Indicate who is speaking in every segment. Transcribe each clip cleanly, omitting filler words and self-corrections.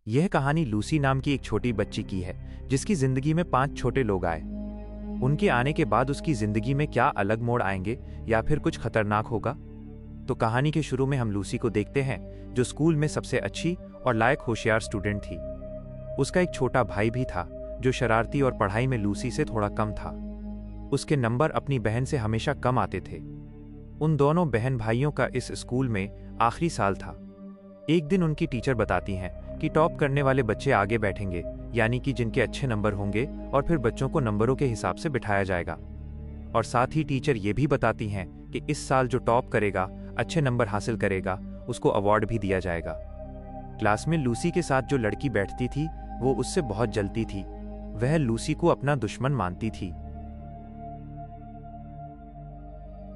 Speaker 1: यह कहानी लूसी नाम की एक छोटी बच्ची की है, जिसकी जिंदगी में 5 छोटे लोग आए। उनके आने के बाद उसकी जिंदगी में क्या अलग मोड़ आएंगे या फिर कुछ खतरनाक होगा। तो कहानी के शुरू में हम लूसी को देखते हैं, जो स्कूल में सबसे अच्छी और लायक होशियार स्टूडेंट थी। उसका एक छोटा भाई भी था, जो शरारती और पढ़ाई में लूसी से थोड़ा कम था। उसके नंबर अपनी बहन से हमेशा कम आते थे। उन दोनों बहन भाइयों का इस स्कूल में आखिरी साल था। एक दिन उनकी टीचर बताती हैं कि टॉप करने वाले बच्चे आगे बैठेंगे, यानी कि जिनके अच्छे नंबर होंगे, और फिर बच्चों को नंबरों के हिसाब से बिठाया जाएगा। और साथ ही टीचर ये भी बताती हैं कि इस साल जो टॉप करेगा, अच्छे नंबर हासिल करेगा, उसको अवार्ड भी दिया जाएगा। क्लास में लूसी के साथ जो लड़की बैठती थी, वो उससे बहुत जलती थी। वह लूसी को अपना दुश्मन मानती थी।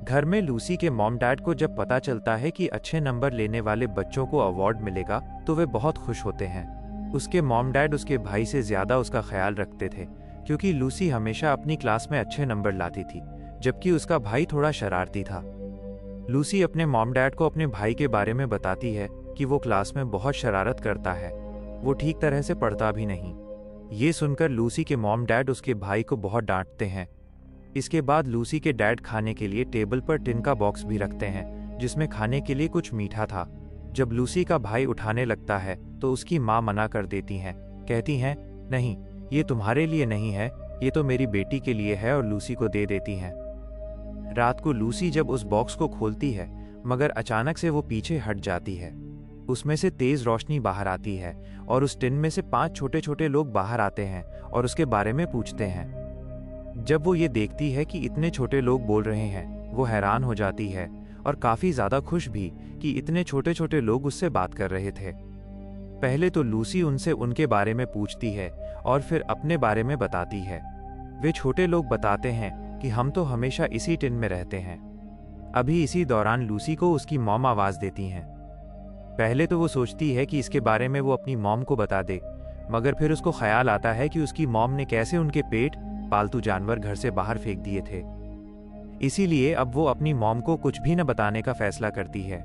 Speaker 1: घर में लूसी के मॉम डैड को जब पता चलता है कि अच्छे नंबर लेने वाले बच्चों को अवार्ड मिलेगा, तो वे बहुत खुश होते हैं। उसके मॉम डैड उसके भाई से ज्यादा उसका ख्याल रखते थे, क्योंकि लूसी हमेशा अपनी क्लास में अच्छे नंबर लाती थी, जबकि उसका भाई थोड़ा शरारती था। लूसी अपने मॉम डैड को अपने भाई के बारे में बताती है कि वो क्लास में बहुत शरारत करता है, वो ठीक तरह से पढ़ता भी नहीं। ये सुनकर लूसी के मॉम डैड उसके भाई को बहुत डांटते हैं। इसके बाद लूसी के डैड खाने के लिए टेबल पर टिन का बॉक्स भी रखते हैं, जिसमें खाने के लिए कुछ मीठा था। जब लूसी का भाई उठाने लगता है, तो उसकी माँ मना कर देती हैं, कहती हैं, नहीं, ये तुम्हारे लिए नहीं है, ये तो मेरी बेटी के लिए है, और लूसी को दे देती हैं। रात को लूसी जब उस बॉक्स को खोलती है, मगर अचानक से वो पीछे हट जाती है। उसमें से तेज रोशनी बाहर आती है, और उस टिन में से 5 छोटे छोटे लोग बाहर आते हैं और उसके बारे में पूछते हैं। जब वो ये देखती है कि इतने छोटे लोग बोल रहे हैं, वो हैरान हो जाती है और काफी ज्यादा खुश भी कि इतने छोटे छोटे लोग उससे बात कर रहे थे। पहले तो लूसी उनसे उनके बारे में पूछती है और फिर अपने बारे में बताती है। वे छोटे लोग बताते हैं कि हम तो हमेशा इसी टिन में रहते हैं। अभी इसी दौरान लूसी को उसकी मॉम आवाज देती हैं। पहले तो वो सोचती है कि इसके बारे में वो अपनी मॉम को बता दे, मगर फिर उसको ख्याल आता है कि उसकी मॉम ने कैसे उनके पेट पालतू जानवर घर से बाहर फेंक दिए थे। इसीलिए अब वो अपनी मॉम को कुछ भी न बताने का फैसला करती है।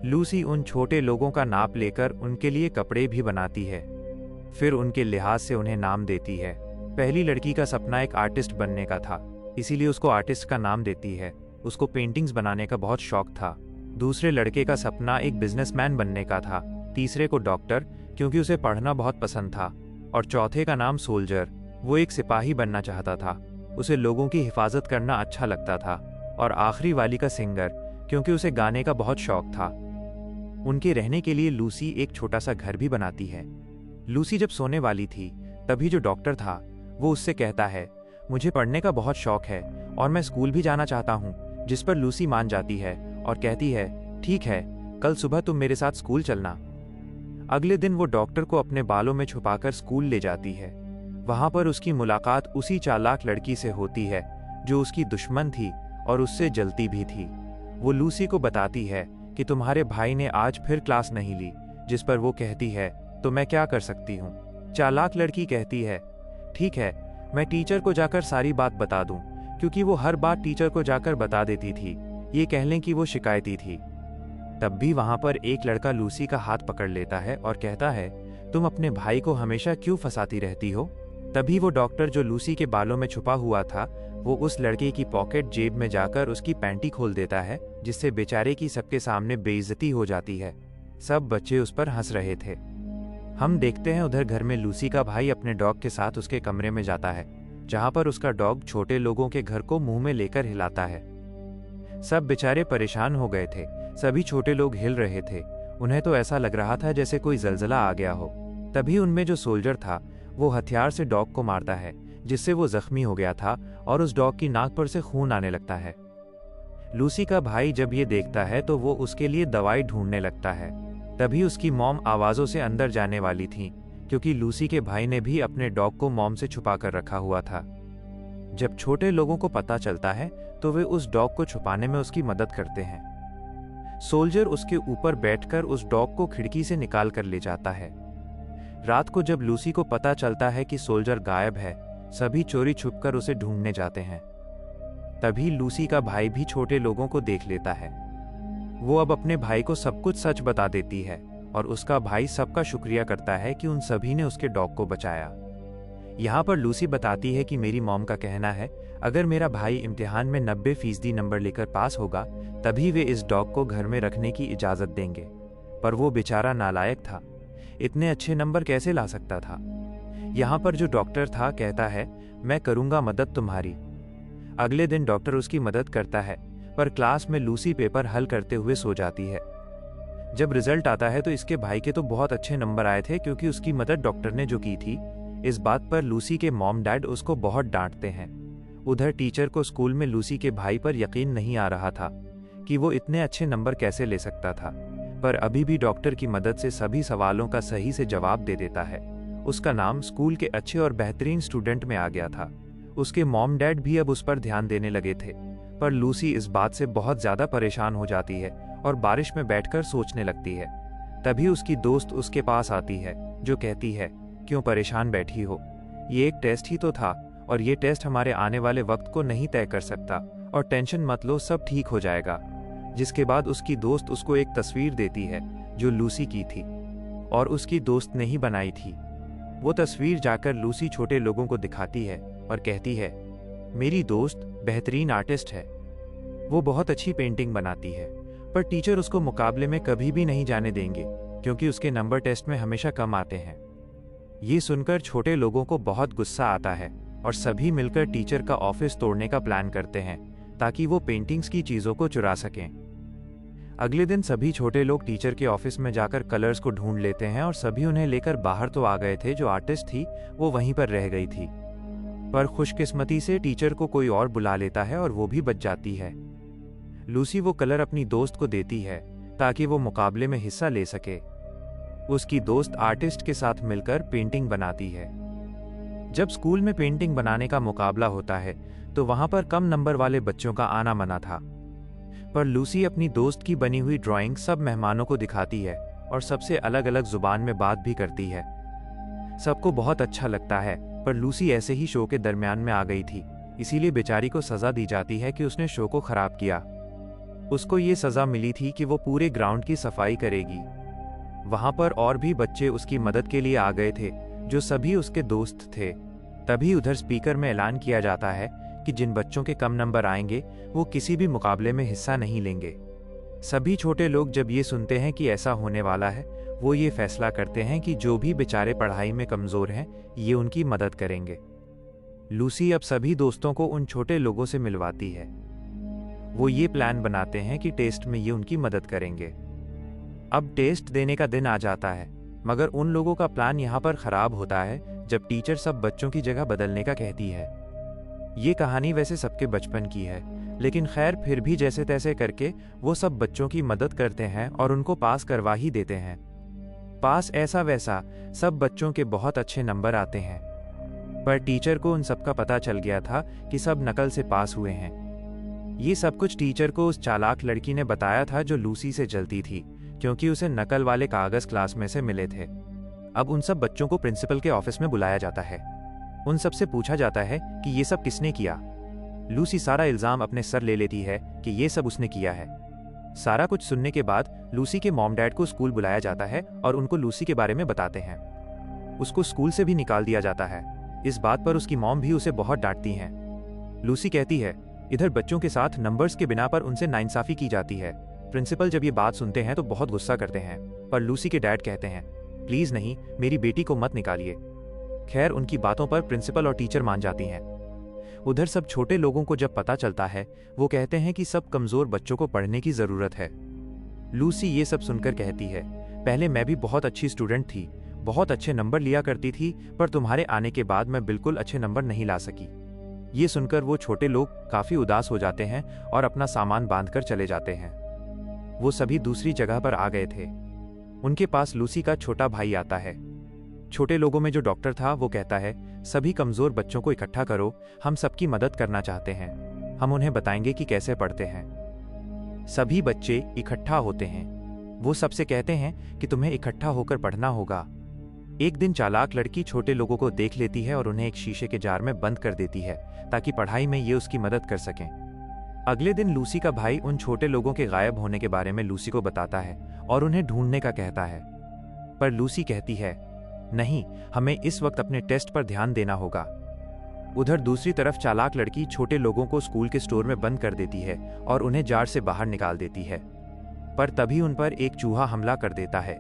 Speaker 1: लूसी उन छोटे लोगों का नाप लेकर उनके लिए कपड़े भी बनाती है, फिर उनके लिहाज से उन्हें नाम देती है। पहली लड़की का सपना एक आर्टिस्ट बनने का था, इसीलिए उसको आर्टिस्ट का नाम देती है। उसको पेंटिंग्स बनाने का बहुत शौक था। दूसरे लड़के का सपना एक बिजनेसमैन बनने का था, तीसरे को डॉक्टर, क्योंकि उसे पढ़ना बहुत पसंद था, और चौथे का नाम सोल्जर, वो एक सिपाही बनना चाहता था, उसे लोगों की हिफाजत करना अच्छा लगता था, और आखिरी वाली का सिंगर, क्योंकि उसे गाने का बहुत शौक था। उनके रहने के लिए लूसी एक छोटा सा घर भी बनाती है। लूसी जब सोने वाली थी, तभी जो डॉक्टर था वो उससे कहता है, मुझे पढ़ने का बहुत शौक है और मैं स्कूल भी जाना चाहता हूँ, जिस पर लूसी मान जाती है और कहती है, ठीक है, कल सुबह तुम मेरे साथ स्कूल चलना। अगले दिन वो डॉक्टर को अपने बालों में छुपाकर स्कूल ले जाती है। वहां पर उसकी मुलाकात उसी चालाक लड़की से होती है, जो उसकी दुश्मन थी और उससे जलती भी थी। वो लूसी को बताती है कि तुम्हारे भाई ने आज फिर क्लास नहीं ली, जिस पर वो कहती है, तो मैं क्या कर सकती हूँ। चालाक लड़की कहती है, ठीक है, मैं टीचर को जाकर सारी बात बता दूं, क्योंकि वो हर बात टीचर को जाकर बता देती थी, ये कह लें कि वो शिकायती थी। तब भी वहां पर एक लड़का लूसी का हाथ पकड़ लेता है और कहता है, तुम अपने भाई को हमेशा क्यों फंसाती रहती हो। तभी वो डॉक्टर, जो लूसी के बालों में छुपा हुआ था, वो उस लड़के की पॉकेट जेब में जाकर उसकी पैंटी खोल देता है, जिससे बेचारे की सबके सामने बेइज्जती हो जाती है। सब बच्चे उस पर हंस रहे थे। हम देखते हैं उधर घर में लूसी का भाई अपने डॉग के साथ उसके कमरे में जाता है, जहां पर उसका डॉग छोटे लोगों के घर को मुंह में लेकर हिलाता है। सब बेचारे परेशान हो गए थे, सभी छोटे लोग हिल रहे थे। उन्हें तो ऐसा लग रहा था जैसे कोई जलजला आ गया हो। तभी उनमें जो सोल्जर था, वो हथियार से डॉग को मारता है, जिससे वो जख्मी हो गया था और उस डॉग की नाक पर से खून आने लगता है। लूसी का भाई जब ये देखता है तो वो उसके लिए दवाई ढूंढने लगता है। तभी उसकी मॉम आवाजों से अंदर जाने वाली थी, क्योंकि लूसी के भाई ने भी अपने डॉग को मॉम से छुपा कर रखा हुआ था। जब छोटे लोगों को पता चलता है, तो वे उस डॉग को छुपाने में उसकी मदद करते हैं। सोल्जर उसके ऊपर बैठकर उस डॉग को खिड़की से निकाल कर ले जाता है। रात को जब लूसी को पता चलता है कि सोल्जर गायब है, सभी चोरी छुपकर उसे ढूंढने जाते हैं। तभी लूसी का भाई भी छोटे लोगों को देख लेता है। वो अब अपने भाई को सब कुछ सच बता देती है और उसका भाई सबका शुक्रिया करता है कि उन सभी ने उसके डॉग को बचाया। यहाँ पर लूसी बताती है कि मेरी मॉम का कहना है अगर मेरा भाई इम्तिहान में 90% नंबर लेकर पास होगा तभी वे इस डॉग को घर में रखने की इजाज़त देंगे, पर वो बेचारा नालायक था, इतने अच्छे नंबर कैसे ला सकता था। यहाँ पर जो डॉक्टर था कहता है मैं करूँगा मदद तुम्हारी। अगले दिन डॉक्टर उसकी मदद करता है, पर क्लास में लूसी पेपर हल करते हुए सो जाती है। जब रिजल्ट आता है तो इसके भाई के तो बहुत अच्छे नंबर आए थे क्योंकि उसकी मदद डॉक्टर ने जो की थी। इस बात पर लूसी के मॉम डैड उसको बहुत डांटते हैं। उधर टीचर को स्कूल में लूसी के भाई पर यकीन नहीं आ रहा था कि वो इतने अच्छे नंबर कैसे ले सकता था, पर अभी भी डॉक्टर की मदद से सभी सवालों का सही से जवाब दे देता है। उसका नाम स्कूल के अच्छे और बेहतरीन स्टूडेंट में आ गया था। उसके मॉम डैड भी अब उस पर ध्यान देने लगे थे, पर लूसी इस बात से बहुत ज़्यादा परेशान हो जाती है और बारिश में बैठकर सोचने लगती है। तभी उसकी दोस्त उसके पास आती है जो कहती है क्यों परेशान बैठी हो, ये एक टेस्ट ही तो था और ये टेस्ट हमारे आने वाले वक्त को नहीं तय कर सकता, और टेंशन मत लो, सब ठीक हो जाएगा। जिसके बाद उसकी दोस्त उसको एक तस्वीर देती है जो लूसी की थी और उसकी दोस्त ने ही बनाई थी। वो तस्वीर जाकर लूसी छोटे लोगों को दिखाती है और कहती है मेरी दोस्त बेहतरीन आर्टिस्ट है, वो बहुत अच्छी पेंटिंग बनाती है, पर टीचर उसको मुकाबले में कभी भी नहीं जाने देंगे क्योंकि उसके नंबर टेस्ट में हमेशा कम आते हैं। ये सुनकर छोटे लोगों को बहुत गुस्सा आता है और सभी मिलकर टीचर का ऑफिस तोड़ने का प्लान करते हैं ताकि वो पेंटिंग्स की चीज़ों को चुरा सकें। अगले दिन सभी छोटे लोग टीचर के ऑफिस में जाकर कलर्स को ढूंढ लेते हैं और सभी उन्हें लेकर बाहर तो आ गए थे, जो आर्टिस्ट थी वो वहीं पर रह गई थी, पर खुशकिस्मती से टीचर को कोई और बुला लेता है और वो भी बच जाती है। लूसी वो कलर अपनी दोस्त को देती है ताकि वो मुकाबले में हिस्सा ले सके। उसकी दोस्त आर्टिस्ट के साथ मिलकर पेंटिंग बनाती है। जब स्कूल में पेंटिंग बनाने का मुकाबला होता है तो वहां पर कम नंबर वाले बच्चों का आना मना था, पर लूसी अपनी दोस्त की बनी हुई ड्राइंग सब मेहमानों को दिखाती है और सबसे अलग अलग जुबान में बात भी करती है। सबको बहुत अच्छा लगता है, पर लूसी ऐसे ही शो के दरमियान में आ गई थी, इसीलिए बेचारी को सजा दी जाती है कि उसने शो को खराब किया। उसको ये सजा मिली थी कि वो पूरे ग्राउंड की सफाई करेगी। वहां पर और भी बच्चे उसकी मदद के लिए आ गए थे जो सभी उसके दोस्त थे। तभी उधर स्पीकर में ऐलान किया जाता है कि जिन बच्चों के कम नंबर आएंगे वो किसी भी मुकाबले में हिस्सा नहीं लेंगे। सभी छोटे लोग जब ये सुनते हैं कि ऐसा होने वाला है, वो ये फैसला करते हैं कि जो भी बेचारे पढ़ाई में कमज़ोर हैं ये उनकी मदद करेंगे। लूसी अब सभी दोस्तों को उन छोटे लोगों से मिलवाती है। वो ये प्लान बनाते हैं कि टेस्ट में ये उनकी मदद करेंगे। अब टेस्ट देने का दिन आ जाता है, मगर उन लोगों का प्लान यहाँ पर ख़राब होता है जब टीचर सब बच्चों की जगह बदलने का कहती है। ये कहानी वैसे सबके बचपन की है, लेकिन खैर फिर भी जैसे तैसे करके वो सब बच्चों की मदद करते हैं और उनको पास करवा ही देते हैं। पास ऐसा वैसा सब बच्चों के बहुत अच्छे नंबर आते हैं, पर टीचर को उन सब का पता चल गया था कि सब नकल से पास हुए हैं। ये सब कुछ टीचर को उस चालाक लड़की ने बताया था जो लूसी से जलती थी, क्योंकि उसे नकल वाले कागज क्लास में से मिले थे। अब उन सब बच्चों को प्रिंसिपल के ऑफिस में बुलाया जाता है। उन सब से पूछा जाता है कि ये सब किसने किया। लूसी सारा इल्जाम अपने सर ले लेती है कि ये सब उसने किया है। सारा कुछ सुनने के बाद लूसी के मॉम डैड को स्कूल बुलाया जाता है और उनको लूसी के बारे में बताते हैं। उसको स्कूल से भी निकाल दिया जाता है। इस बात पर उसकी मॉम भी उसे बहुत डांटती हैं। लूसी कहती है इधर बच्चों के साथ नंबर्स के बिना पर उनसे नाइंसाफी की जाती है। प्रिंसिपल जब ये बात सुनते हैं तो बहुत गुस्सा करते हैं, पर लूसी के डैड कहते हैं प्लीज नहीं, मेरी बेटी को मत निकालिए। खैर उनकी बातों पर प्रिंसिपल और टीचर मान जाती हैं। उधर सब छोटे लोगों को जब पता चलता है वो कहते हैं कि सब कमजोर बच्चों को पढ़ने की जरूरत है। लूसी ये सब सुनकर कहती है पहले मैं भी बहुत अच्छी स्टूडेंट थी, बहुत अच्छे नंबर लिया करती थी, पर तुम्हारे आने के बाद मैं बिल्कुल अच्छे नंबर नहीं ला सकी। ये सुनकर वो छोटे लोग काफी उदास हो जाते हैं और अपना सामान बांधकर चले जाते हैं। वो सभी दूसरी जगह पर आ गए थे। उनके पास लूसी का छोटा भाई आता है। छोटे लोगों में जो डॉक्टर था वो कहता है सभी कमजोर बच्चों को इकट्ठा करो, हम सबकी मदद करना चाहते हैं, हम उन्हें बताएंगे कि कैसे पढ़ते हैं। सभी बच्चे इकट्ठा होते हैं। वो सबसे कहते हैं कि तुम्हें इकट्ठा होकर पढ़ना होगा। एक दिन चालाक लड़की छोटे लोगों को देख लेती है और उन्हें एक शीशे के जार में बंद कर देती है ताकि पढ़ाई में ये उसकी मदद कर सकें। अगले दिन लूसी का भाई उन छोटे लोगों के गायब होने के बारे में लूसी को बताता है और उन्हें ढूंढने का कहता है। पर लूसी कहती है, नहीं, हमें इस वक्त अपने टेस्ट पर ध्यान देना होगा। उधर दूसरी तरफ चालाक लड़की छोटे लोगों को स्कूल के स्टोर में बंद कर देती है और उन्हें जार से बाहर निकाल देती है, पर तभी उन पर एक चूहा हमला कर देता है।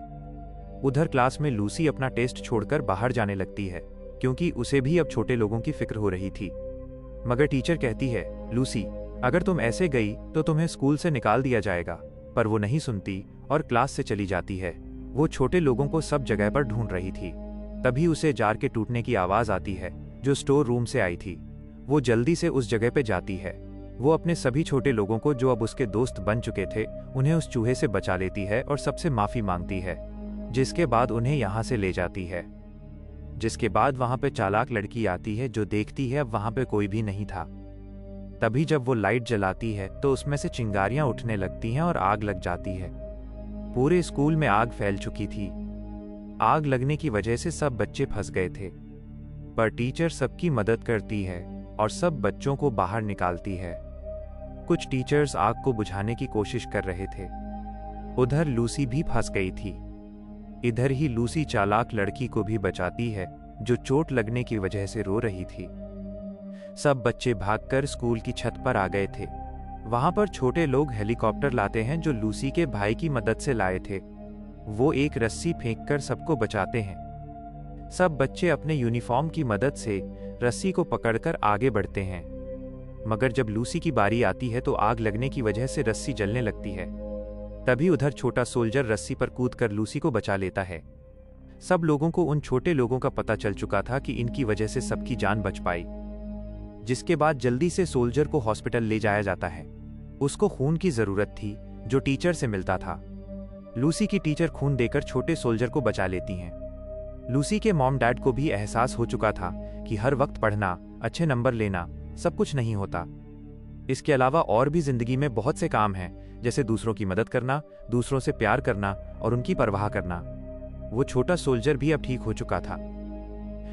Speaker 1: उधर क्लास में लूसी अपना टेस्ट छोड़कर बाहर जाने लगती है, क्योंकि उसे भी अब छोटे लोगों की फिक्र हो रही थी। मगर टीचर कहती है, लूसी, अगर तुम ऐसे गई तो तुम्हें स्कूल से निकाल दिया जाएगा। पर वो नहीं सुनती और क्लास से चली जाती है। वो छोटे लोगों को सब जगह पर ढूंढ रही थी। तभी उसे जार के टूटने की आवाज़ आती है, जो स्टोर रूम से आई थी। वो जल्दी से उस जगह पे जाती है। वो अपने सभी छोटे लोगों को, जो अब उसके दोस्त बन चुके थे, उन्हें उस चूहे से बचा लेती है और सबसे माफ़ी मांगती है, जिसके बाद उन्हें यहाँ से ले जाती है। जिसके बाद वहाँ पे चालाक लड़की आती है, जो देखती है अब वहाँ पे कोई भी नहीं था। तभी जब वो लाइट जलाती है तो उसमें से चिंगारियाँ उठने लगती हैं और आग लग जाती है। पूरे स्कूल में आग फैल चुकी थी। आग लगने की वजह से सब बच्चे फंस गए थे, पर टीचर सबकी मदद करती है और सब बच्चों को बाहर निकालती है। कुछ टीचर्स आग को बुझाने की कोशिश कर रहे थे। उधर लूसी भी फंस गई थी। इधर ही लूसी चालाक लड़की को भी बचाती है, जो चोट लगने की वजह से रो रही थी। सब बच्चे भागकर स्कूल की छत पर आ गए थे। वहां पर छोटे लोग हेलीकॉप्टर लाते हैं, जो लूसी के भाई की मदद से लाए थे। वो एक रस्सी फेंककर सबको बचाते हैं। सब बच्चे अपने यूनिफॉर्म की मदद से रस्सी को पकड़कर आगे बढ़ते हैं। मगर जब लूसी की बारी आती है तो आग लगने की वजह से रस्सी जलने लगती है। तभी उधर छोटा सोल्जर रस्सी पर कूदकर लूसी को बचा लेता है। सब लोगों को उन छोटे लोगों का पता चल चुका था कि इनकी वजह से सबकी जान बच पाई। जिसके बाद जल्दी से सोल्जर को हॉस्पिटल ले जाया जाता है। उसको खून की जरूरत थी, जो टीचर से मिलता था। लूसी की टीचर खून देकर छोटे सोल्जर को बचा लेती हैं। लूसी के मॉम डैड को भी एहसास हो चुका था कि हर वक्त पढ़ना, अच्छे नंबर लेना सब कुछ नहीं होता। इसके अलावा और भी जिंदगी में बहुत से काम हैं, जैसे दूसरों की मदद करना, दूसरों से प्यार करना और उनकी परवाह करना। वो छोटा सोल्जर भी अब ठीक हो चुका था।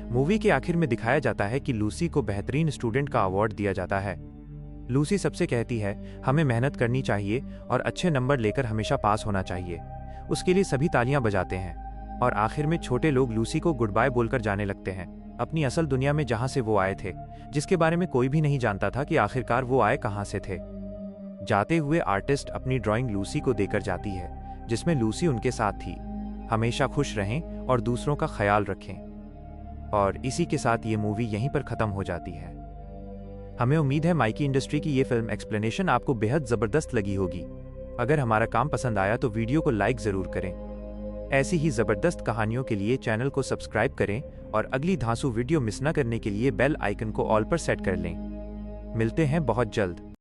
Speaker 1: मूवी के आखिर में दिखाया जाता है कि लूसी को बेहतरीन स्टूडेंट का अवार्ड दिया जाता है। लूसी सबसे कहती है, हमें मेहनत करनी चाहिए और अच्छे नंबर लेकर हमेशा पास होना चाहिए। उसके लिए सभी तालियां बजाते हैं और आखिर में छोटे लोग लूसी को गुड बाय बोलकर जाने लगते हैं, अपनी असल दुनिया में, जहां से वो आए थे, जिसके बारे में कोई भी नहीं जानता था कि आखिरकार वो आए कहां से थे। जाते हुए आर्टिस्ट अपनी ड्राइंग लूसी को देकर जाती है, जिसमें लूसी उनके साथ थी। हमेशा खुश रहें और दूसरों का ख्याल रखें। और इसी के साथ ये मूवी यहीं पर ख़त्म हो जाती है। हमें उम्मीद है माइकी इंडस्ट्री की ये फिल्म एक्सप्लेनेशन आपको बेहद ज़बरदस्त लगी होगी। अगर हमारा काम पसंद आया तो वीडियो को लाइक ज़रूर करें। ऐसी ही ज़बरदस्त कहानियों के लिए चैनल को सब्सक्राइब करें और अगली धांसू वीडियो मिस न करने के लिए बेल आइकन को ऑल पर सेट कर लें। मिलते हैं बहुत जल्द।